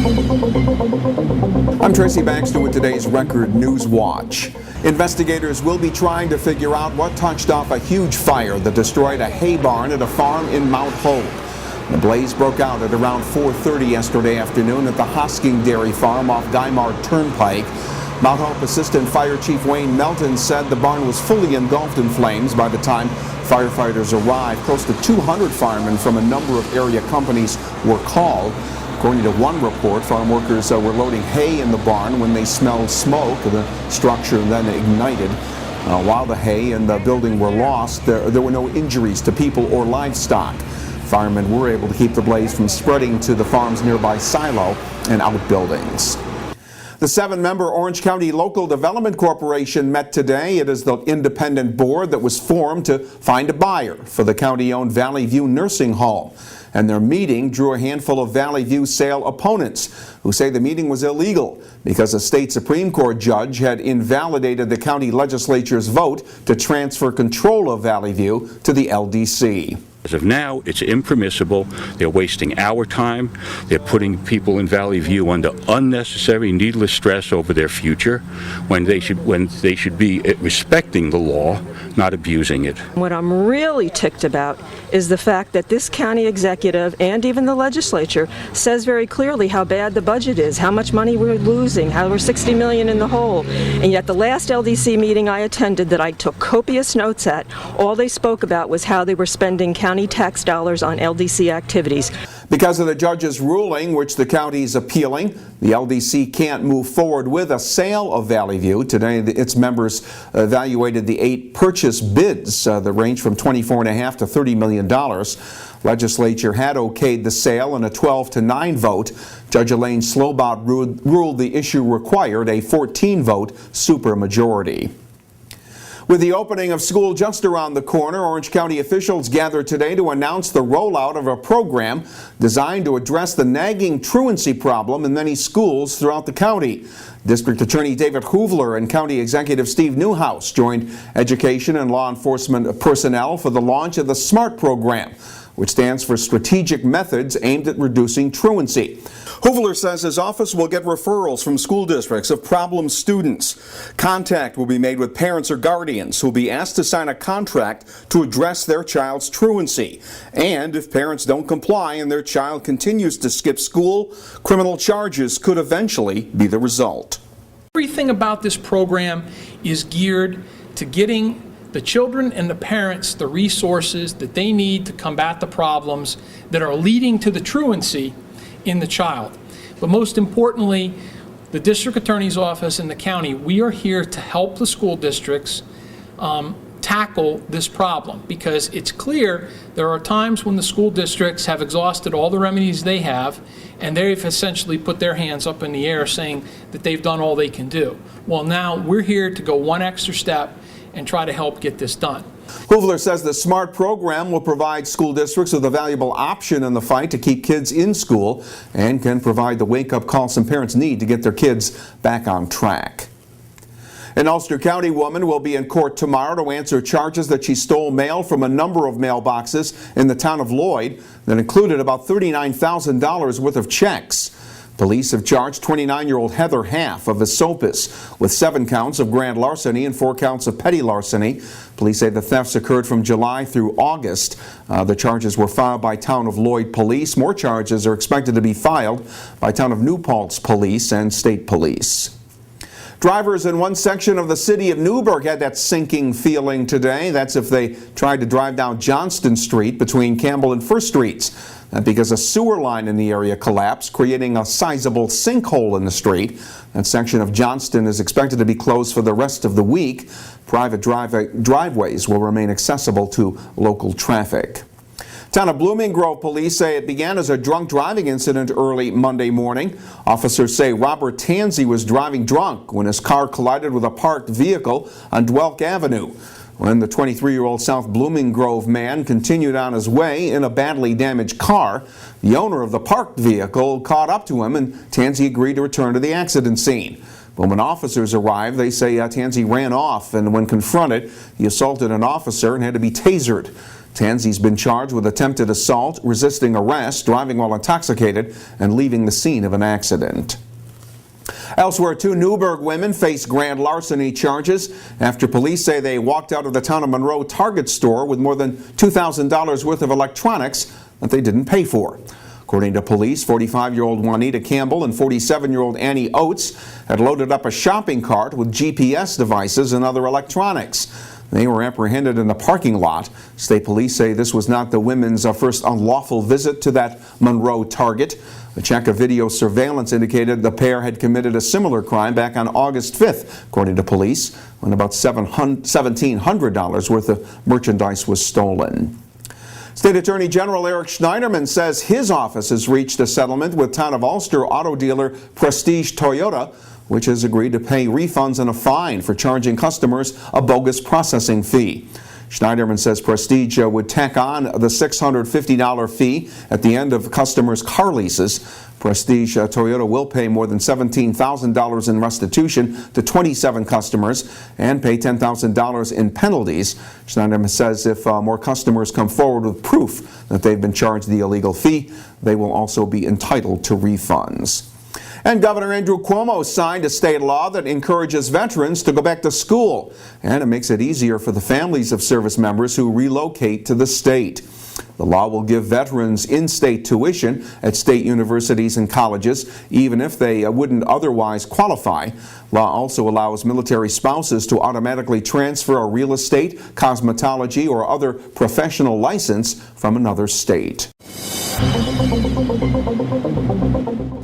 I'm Tracy Baxter with today's Record Newswatch. Investigators will be trying to figure out what touched off a huge fire that destroyed a hay barn at a farm in Mount Hope. The blaze broke out at around 4:30 yesterday afternoon at the Hosking Dairy Farm off Guymar Turnpike. Mount Hope Assistant Fire Chief Wayne Melton said the barn was fully engulfed in flames by the time firefighters arrived. Close to 200 firemen from a number of area companies were called. According to one report, farm workers were loading hay in the barn when they smelled smoke. The structure then ignited. While the hay and the building were lost, there were no injuries to people or livestock. Firemen were able to keep the blaze from spreading to the farm's nearby silo and outbuildings. The 7-member Orange County Local Development Corporation met today. It is the independent board that was formed to find a buyer for the county-owned Valley View Nursing Home. And their meeting drew a handful of Valley View sale opponents who say the meeting was illegal because a state Supreme Court judge had invalidated the county legislature's vote to transfer control of Valley View to the LDC. As of now, it's impermissible. They're wasting our time. They're putting people in Valley View under unnecessary, needless stress over their future when they should be respecting the law, not abusing it. What I'm really ticked about is the fact that this county executive and even the legislature says very clearly how bad the budget is, how much money we're losing, how we're $60 million in the hole. And yet the last LDC meeting I attended that I took copious notes at, all they spoke about was how they were spending county tax dollars on LDC activities. Because of the judge's ruling, which the county is appealing, the LDC can't move forward with a sale of Valley View. Today, its members evaluated the 8 purchase bids that range from $24.5 to $30 million. Legislature had okayed the sale in a 12-9 vote. Judge Elaine Slobot ruled the issue required a 14-vote supermajority. With the opening of school just around the corner, Orange County officials gathered today to announce the rollout of a program designed to address the nagging truancy problem in many schools throughout the county. District Attorney David Hoovler and County Executive Steve Newhouse joined education and law enforcement personnel for the launch of the SMART program, which stands for Strategic Methods Aimed at Reducing Truancy. Hoovler says his office will get referrals from school districts of problem students. Contact will be made with parents or guardians who will be asked to sign a contract to address their child's truancy. And if parents don't comply and their child continues to skip school, criminal charges could eventually be the result. Everything about this program is geared to getting the children and the parents the resources that they need to combat the problems that are leading to the truancy in the child. But most importantly, the district attorney's office and the county, we are here to help the school districts tackle this problem, because it's clear there are times when the school districts have exhausted all the remedies they have and they've essentially put their hands up in the air saying that they've done all they can do. Well, now we're here to go one extra step and try to help get this done. Hoovler says the SMART program will provide school districts with a valuable option in the fight to keep kids in school and can provide the wake-up call some parents need to get their kids back on track. An Ulster County woman will be in court tomorrow to answer charges that she stole mail from a number of mailboxes in the town of Lloyd that included about $39,000 worth of checks. Police have charged 29-year-old Heather Half of Esopus with 7 counts of grand larceny and 4 counts of petty larceny. Police say the thefts occurred from July through August. The charges were filed by Town of Lloyd Police. More charges are expected to be filed by Town of New Paltz Police and State Police. Drivers in one section of the city of Newburgh had that sinking feeling today. That's if they tried to drive down Johnston Street between Campbell and First Streets. Because a sewer line in the area collapsed, creating a sizable sinkhole in the street. That section of Johnston is expected to be closed for the rest of the week. Private driveways will remain accessible to local traffic. Town of Blooming Grove police say it began as a drunk driving incident early Monday morning. Officers say Robert Tansey was driving drunk when his car collided with a parked vehicle on Dwelk Avenue. When the 23-year-old South Blooming Grove man continued on his way in a badly damaged car, the owner of the parked vehicle caught up to him and Tansey agreed to return to the accident scene. But when officers arrived, they say Tansey ran off, and when confronted, he assaulted an officer and had to be tasered. Tanzi's been charged with attempted assault, resisting arrest, driving while intoxicated, and leaving the scene of an accident. Elsewhere, 2 Newburgh women face grand larceny charges after police say they walked out of the town of Monroe Target store with more than $2,000 worth of electronics that they didn't pay for. According to police, 45-year-old Juanita Campbell and 47-year-old Annie Oates had loaded up a shopping cart with GPS devices and other electronics. They were apprehended in the parking lot. State police say this was not the women's first unlawful visit to that Monroe Target. A check of video surveillance indicated the pair had committed a similar crime back on August 5th, according to police, when about $1,700 worth of merchandise was stolen. State Attorney General Eric Schneiderman says his office has reached a settlement with Town of Ulster auto dealer Prestige Toyota, which has agreed to pay refunds and a fine for charging customers a bogus processing fee. Schneiderman says Prestige would tack on the $650 fee at the end of customers' car leases. Prestige Toyota will pay more than $17,000 in restitution to 27 customers and pay $10,000 in penalties. Schneiderman says if more customers come forward with proof that they've been charged the illegal fee, they will also be entitled to refunds. And Governor Andrew Cuomo signed a state law that encourages veterans to go back to school, and it makes it easier for the families of service members who relocate to the state. The law will give veterans in-state tuition at state universities and colleges, even if they wouldn't otherwise qualify. Law also allows military spouses to automatically transfer a real estate, cosmetology, or other professional license from another state.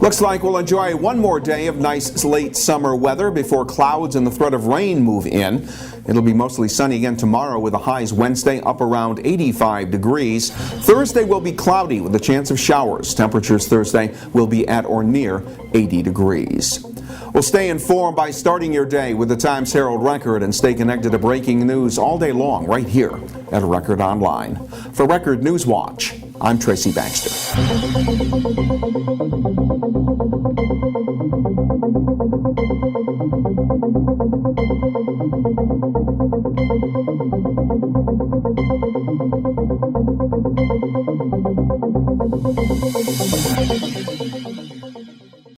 Looks like we'll enjoy one more day of nice late summer weather before clouds and the threat of rain move in. It'll be mostly sunny again tomorrow with the highs Wednesday up around 85 degrees. Thursday will be cloudy with a chance of showers. Temperatures Thursday will be at or near 80 degrees. Well, stay informed by starting your day with the Times Herald Record and stay connected to breaking news all day long right here at Record Online. For Record Newswatch, I'm Tracy Baxter.